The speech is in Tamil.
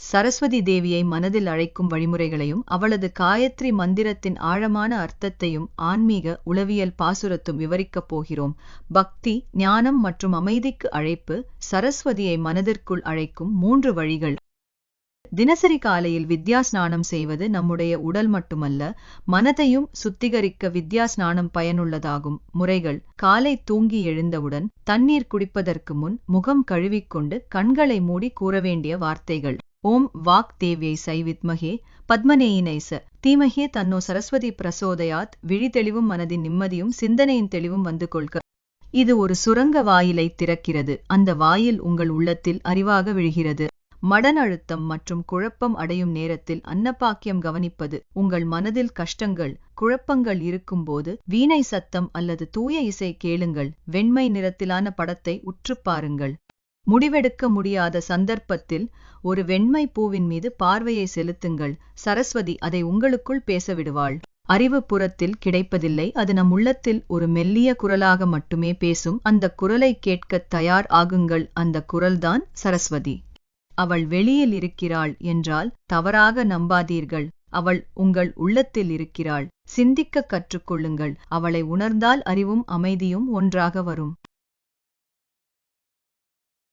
சரஸ்வதி தேவியை மனதில் அழைக்கும் வழிமுறைகளையும் அவளது காயத்ரி மந்திரத்தின் ஆழமான அர்த்தத்தையும் ஆன்மீக உளவியல் பாசுரத்தும் விவரிக்கப் போகிறோம். பக்தி, ஞானம் மற்றும் அமைதிக்கு அழைப்பு. சரஸ்வதியை மனதிற்குள் அழைக்கும் 3 வழிகள். தினசரி காலையில் வித்யாஸ்நானம் செய்வது நம்முடைய உடல் மட்டுமல்ல, மனதையும் சுத்திகரிக்க வித்யாஸ்நானம் பயனுள்ளதாகும். முறைகள்: காலை தூங்கி எழுந்தவுடன் தண்ணீர் குடிப்பதற்கு முன் முகம் கழுவிக்கொண்டு கண்களை மூடி கூற வேண்டிய வார்த்தைகள்: ஓம் வாக் தேவ்யை சைவித்மகே பத்மனேயினை தீமகே தன்னோ சரஸ்வதி பிரசோதயாத். விழி தெளிவும் மனதின் நிம்மதியும் சிந்தனையின் தெளிவும் வந்து கொள்க. இது ஒரு சுரங்க வாயிலை திறக்கிறது. அந்த வாயில் உங்கள் உள்ளத்தில் அறிவாக விழுகிறது. மன அழுத்தம் மற்றும் குழப்பம் அடையும் நேரத்தில் அன்னபாக்கியம் கவனிப்பது. உங்கள் மனதில் கஷ்டங்கள், குழப்பங்கள் இருக்கும்போது வீணை சத்தம் அல்லது தூய இசை கேளுங்கள். வெண்மை நிறத்திலான படத்தை உற்று பாருங்கள். முடிவெடுக்க முடியாத சந்தர்ப்பத்தில் ஒரு வெண்மை பூவின் மீது பார்வையை செலுத்துங்கள். சரஸ்வதி அதை உங்களுக்குள் பேச விடுவாள். அறிவு புறத்தில் கிடைப்பதில்லை, அது நம் உள்ளத்தில் ஒரு மெல்லிய குரலாக மட்டுமே பேசும். அந்த குரலை கேட்க தயார் ஆகுங்கள். அந்த குரல்தான் சரஸ்வதி. அவள் வெளியில் இருக்கிறாள் என்றால் தவறாக நம்பாதீர்கள். அவள் உங்கள் உள்ளத்தில் இருக்கிறாள். சிந்திக்க கற்றுக்கொள்ளுங்கள். அவளை உணர்ந்தால் அறிவும் அமைதியும் ஒன்றாக வரும்.